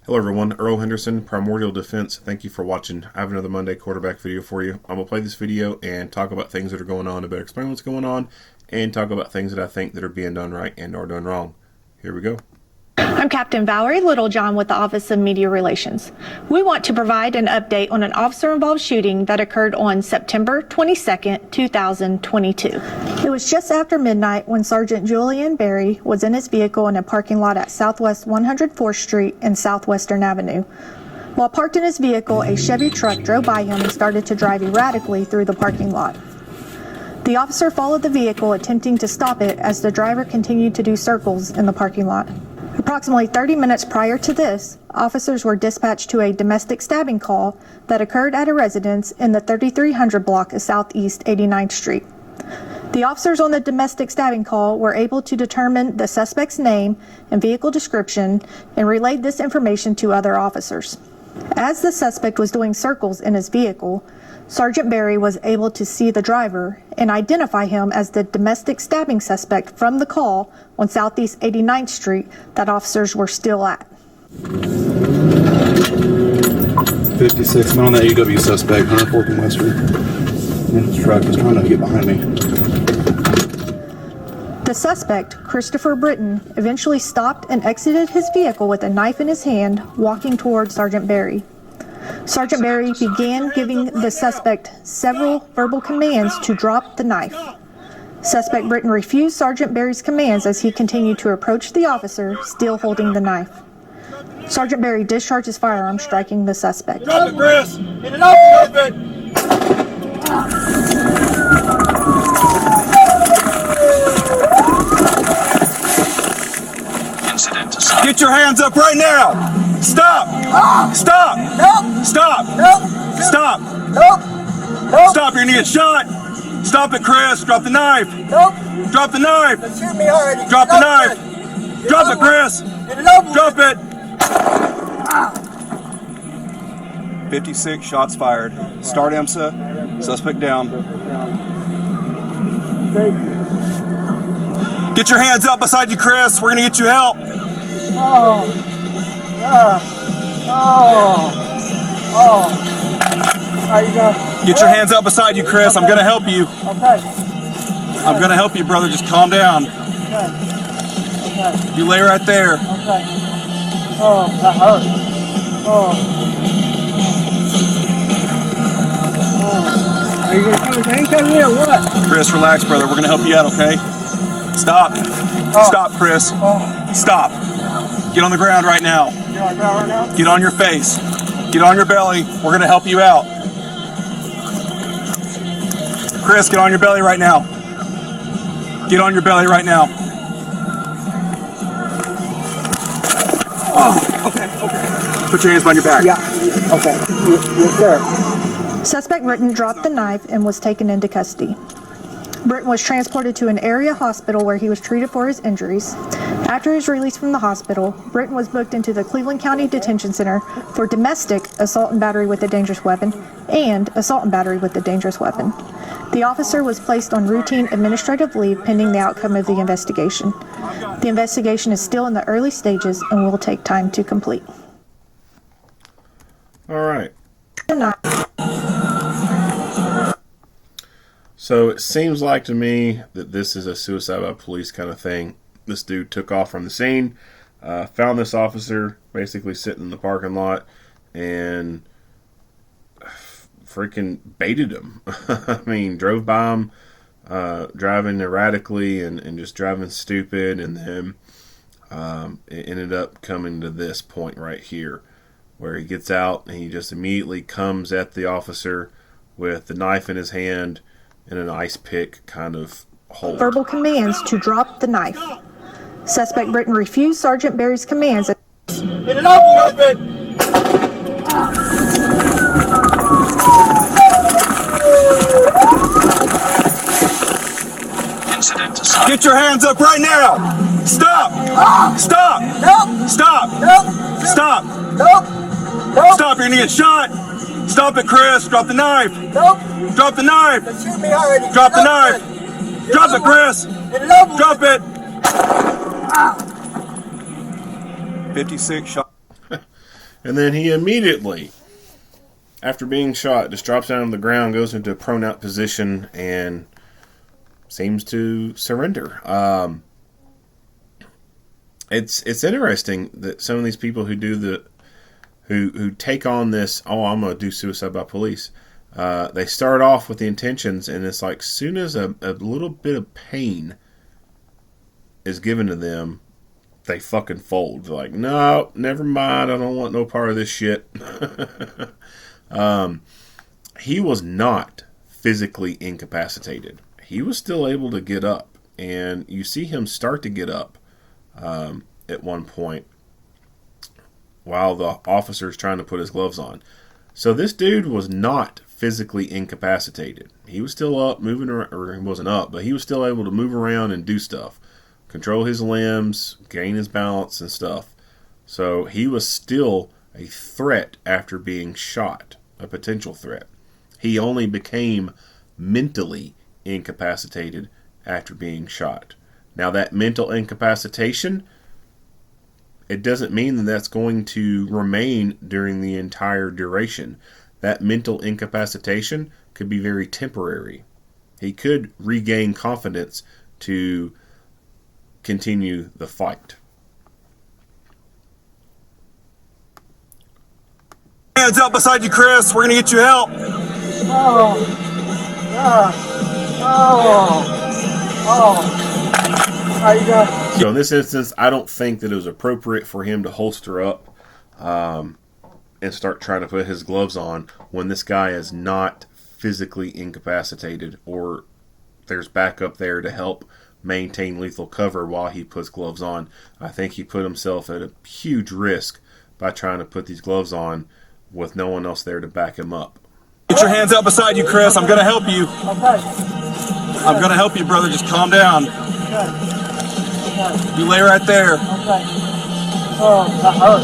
Hello everyone, Earl Henderson, Primordial Defense. Thank you for watching. I have another Monday quarterback video for you. I'm going to play this video and talk about things that are going on, a better explain what's going on, and talk about things that I think that are being done right and or done wrong. Here we go. I'm Captain Valerie Littlejohn with the Office of Media Relations. We want to provide an update on an officer-involved shooting that occurred on September 22nd, 2022. It was just after midnight when Sergeant Julian Berry was in his vehicle in a parking lot at Southwest 104th Street and Southwestern Avenue. While parked in his vehicle, a Chevy truck drove by him and started to drive erratically through the parking lot. The officer followed the vehicle, attempting to stop it as the driver continued to do circles in the parking lot. Approximately 30 minutes prior to this, officers were dispatched to a domestic stabbing call that occurred at a residence in the 3300 block of Southeast 89th Street. The officers on the domestic stabbing call were able to determine the suspect's name and vehicle description and relayed this information to other officers. As the suspect was doing circles in his vehicle, Sergeant Berry was able to see the driver and identify him as the domestic stabbing suspect from the call on Southeast 89th Street that officers were still at. 56, man on that UW suspect, 104th and West Street. And his truck was trying to get behind me. The suspect, Christopher Brittain, eventually stopped and exited his vehicle with a knife in his hand, walking toward Sergeant Berry. Sergeant Berry began giving the suspect several verbal commands to drop the knife. Suspect Brittain refused Sergeant Berry's commands as he continued to approach the officer, still holding the knife. Sergeant Berry discharged his firearm, striking the suspect. Drop it, Chris! Get it up, drop it! Get your hands up right now! Stop! Stop! Nope! Stop! Nope! Stop! Nope! Nope! Stop, you're gonna get shot! Stop it, Chris! Drop the knife! Nope! Drop the knife! They shoot me already. Drop the knife! Drop it, Chris! Get it over. Drop it! 56 shots fired. Start EMSA. Suspect down. Get your hands up beside you, Chris. We're gonna get you help. Get your hands up beside you, Chris. I'm gonna help you. Okay. I'm gonna help you, brother. Just calm down. Okay. You lay right there. Okay. Oh, that hurt. Oh. Are you gonna come and handcuff me or what? Chris, relax, brother. We're gonna help you out, okay? Stop. Stop, Chris. Stop. Get on the ground right now. You on the ground right now? Get on your face. Get on your belly. We're gonna help you out. Chris, get on your belly right now. Get on your belly right now. Okay. Put your hands behind your back. Yeah. Okay. Yes, sir. Suspect Brittain dropped the knife and was taken into custody. Brittain was transported to an area hospital where he was treated for his injuries. After his release from the hospital, Brittain was booked into the Cleveland County Detention Center for domestic assault and battery with a dangerous weapon and assault and battery with a dangerous weapon. The officer was placed on routine administrative leave pending the outcome of the investigation. The investigation is still in the early stages and will take time to complete. All right. So it seems like to me that this is a suicide by police kind of thing. This dude took off from the scene, found this officer basically sitting in the parking lot, and freaking baited him. I mean, drove by him, driving erratically and just driving stupid, and then it ended up coming to this point right here where he gets out and he just immediately comes at the officer with the knife in his hand in an ice pick kind of hold. Verbal commands to drop the knife. Suspect Brittain refused Sergeant Berry's commands. Get it up, drop it! Get your hands up right now! Stop! Stop! Nope. Stop! Nope. Stop! Nope. Nope. Stop, you're gonna get shot! Stop it, Chris! Drop the knife! Nope. Drop the knife! They shoot me already. Drop the Get it knife! over. Drop it, Chris! Get it over. Drop it! 56 shots. And then he immediately, after being shot, just drops down on the ground, goes into a prone out position, and seems to surrender. It's interesting that some of these people who do who take on this, oh, I'm going to do suicide by police. They start off with the intentions, and it's like soon as a little bit of pain is given to them, they fucking fold. They're like, no, never mind. I don't want no part of this shit. He was not physically incapacitated. He was still able to get up, and you see him start to get up at one point while the officer's trying to put his gloves on. So this dude was not physically incapacitated. He was still up, moving around, or he wasn't up, but he was still able to move around and do stuff, control his limbs, gain his balance and stuff. So he was still a threat after being shot, a potential threat. He only became mentally incapacitated after being shot. Now that mental incapacitation, it doesn't mean that that's going to remain during the entire duration. That mental incapacitation could be very temporary. He could regain confidence to continue the fight. Hands up beside you, Chris. We're going to get you help. How you doing? So in this instance, I don't think that it was appropriate for him to holster up and start trying to put his gloves on when this guy is not physically incapacitated, or there's backup there to help maintain lethal cover while he puts gloves on. I think he put himself at a huge risk by trying to put these gloves on with no one else there to back him up. Get your hands up beside you, Chris. I'm going to help you. Okay. I'm going to help you, brother. Just calm down. Okay. You lay right there. Okay. Oh, that hurt.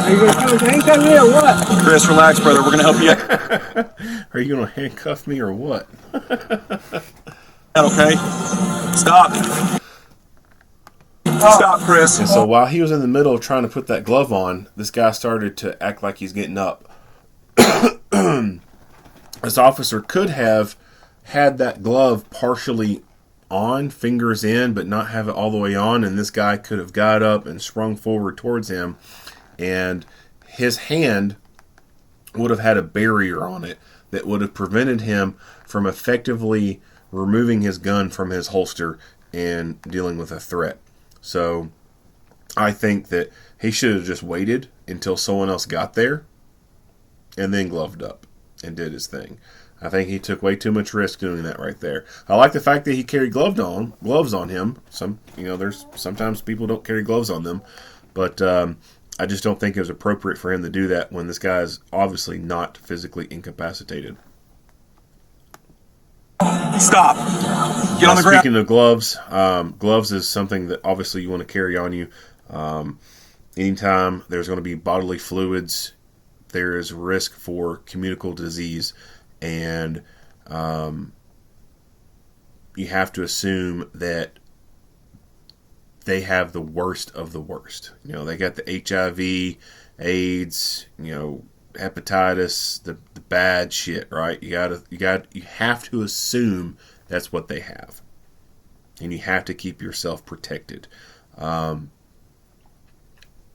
Are you going to handcuff me or what? Chris, relax, brother. We're going to help you out. Are you going to handcuff me or what? Okay? Stop. Stop, Chris. And so while he was in the middle of trying to put that glove on, this guy started to act like he's getting up. This officer could have had that glove partially on, fingers in, but not have it all the way on, and this guy could have got up and sprung forward towards him, and his hand would have had a barrier on it that would have prevented him from effectively removing his gun from his holster and dealing with a threat. So I think that he should have just waited until someone else got there and then gloved up and did his thing. I think he took way too much risk doing that right there. I like the fact that he carried gloves on him. There's sometimes people don't carry gloves on them, but I just don't think it was appropriate for him to do that when this guy is obviously not physically incapacitated. Stop. Get on the ground. Speaking of gloves, gloves is something that obviously you want to carry on you. Anytime there's going to be bodily fluids, there is risk for communicable disease, and you have to assume that they have the worst of the worst. They got the HIV, AIDS, hepatitis, the bad shit, right? You have to assume that's what they have, and you have to keep yourself protected. When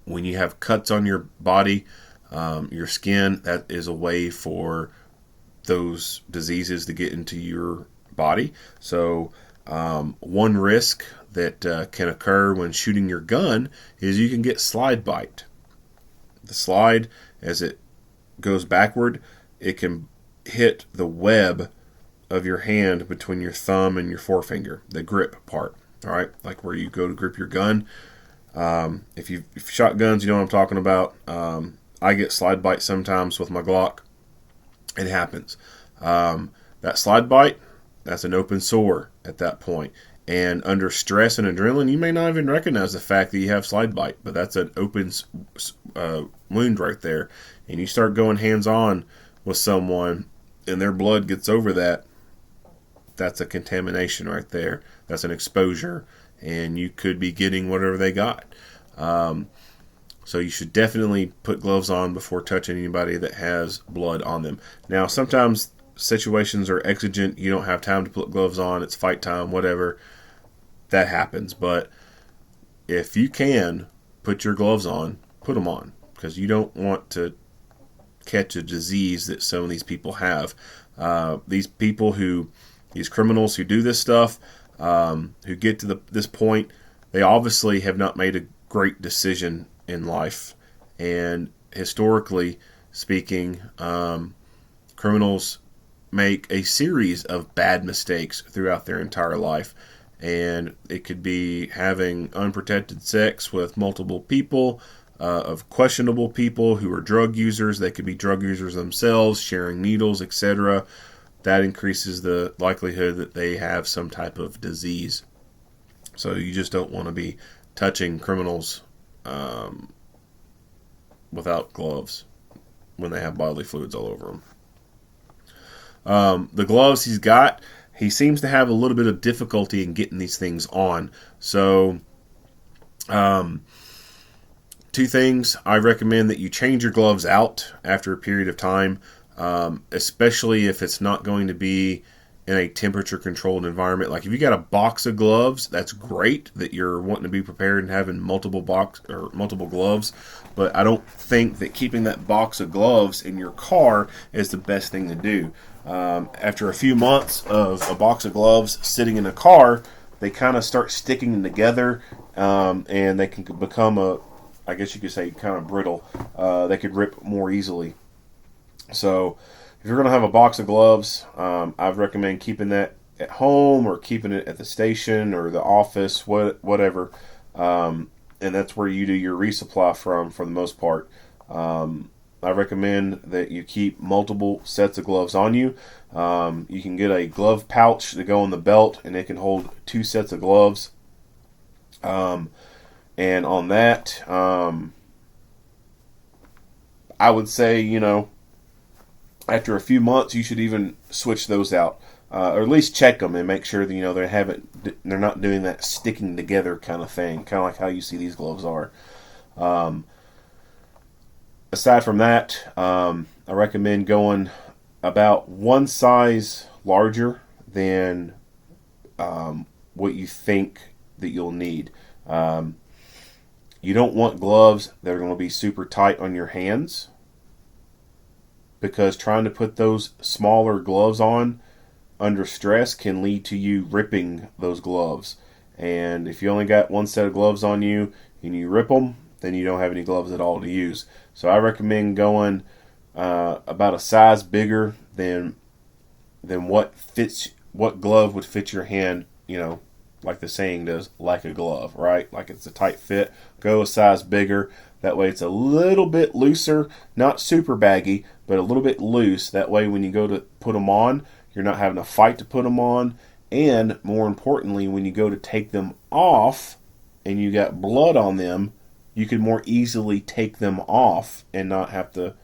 you have cuts on your body, your skin, that is a way for those diseases to get into your body. So one risk that can occur when shooting your gun is you can get slide bite. The slide, as it goes backward, it can hit the web of your hand between your thumb and your forefinger, the grip part. All right, like where you go to grip your gun. If you've shot guns, you know what I'm talking about. I get slide bite sometimes with my Glock. It happens. That slide bite, that's an open sore at that point. And under stress and adrenaline, you may not even recognize the fact that you have slide bite, but that's an open wound right there. And you start going hands-on with someone, and their blood gets over that, that's a contamination right there. That's an exposure. and you could be getting whatever they got. So you should definitely put gloves on before touching anybody that has blood on them. Now, sometimes situations are exigent. You don't have time to put gloves on. It's fight time, whatever. That happens. But if you can put your gloves on, put them on, because you don't want to catch a disease that some of these people have. These criminals who do this stuff, who get to this point, they obviously have not made a great decision in life. And historically speaking, criminals make a series of bad mistakes throughout their entire life. And it could be having unprotected sex with multiple people, of questionable people who are drug users. They could be drug users themselves, sharing needles, etc. That increases the likelihood that they have some type of disease. So you just don't want to be touching criminals without gloves when they have bodily fluids all over them. The gloves he's got, he seems to have a little bit of difficulty in getting these things on. So, two things. I recommend that you change your gloves out after a period of time, especially if it's not going to be in a temperature-controlled environment. Like if you got a box of gloves, that's great that you're wanting to be prepared and having multiple gloves. But I don't think that keeping that box of gloves in your car is the best thing to do. After a few months of a box of gloves sitting in a car, they kind of start sticking together, and they can become I guess you could say, kind of brittle. They could rip more easily. So if you're going to have a box of gloves, I'd recommend keeping that at home or keeping it at the station or the office, whatever. And that's where you do your resupply from, for the most part. I recommend that you keep multiple sets of gloves on you. You can get a glove pouch to go on the belt, and it can hold 2 sets of gloves. And on that, I would say, after a few months, you should even switch those out, or at least check them and make sure that they're not doing that sticking together kind of thing, kind of like how you see these gloves are. Aside from that, I recommend going about one size larger than what you think that you'll need. You don't want gloves that are going to be super tight on your hands, because trying to put those smaller gloves on under stress can lead to you ripping those gloves. And if you only got one set of gloves on you and you rip them, then you don't have any gloves at all to use. So I recommend going about a size bigger than what glove would fit your hand, like the saying does, like a glove, right? Like it's a tight fit. Go a size bigger. That way it's a little bit looser, not super baggy, but a little bit loose. That way when you go to put them on, you're not having to fight to put them on. And more importantly, when you go to take them off and you got blood on them, you can more easily take them off and not have to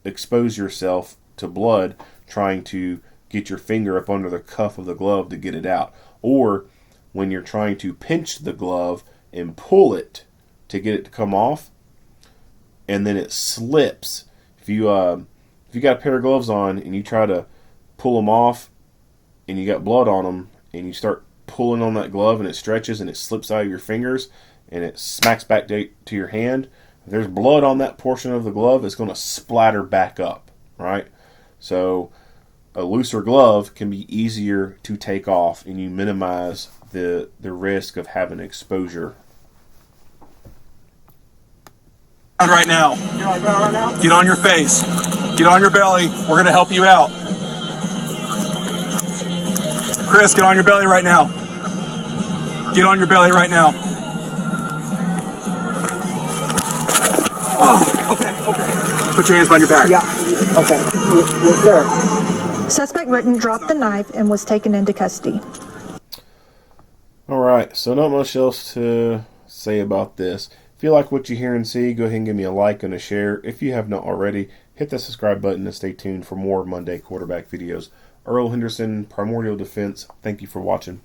expose yourself to blood trying to get your finger up under the cuff of the glove to get it out. Or when you're trying to pinch the glove and pull it to get it to come off, and then it slips. If you got a pair of gloves on and you try to pull them off and you got blood on them and you start pulling on that glove and it stretches and it slips out of your fingers and it smacks back to your hand, if there's blood on that portion of the glove, it's going to splatter back up, right? So a looser glove can be easier to take off, and you minimize the risk of having exposure. Right now. Get on your face. Get on your belly. We're going to help you out. Chris, get on your belly right now. Get on your belly right now. Oh, okay. Put your hands behind your back. Yeah. Okay. Yes, sir. Suspect Brittain dropped the knife and was taken into custody. All right, so not much else to say about this. If you like what you hear and see, go ahead and give me a like and a share. If you have not already, hit the subscribe button and stay tuned for more Monday quarterback videos. Earl Henderson, Primordial Defense, thank you for watching.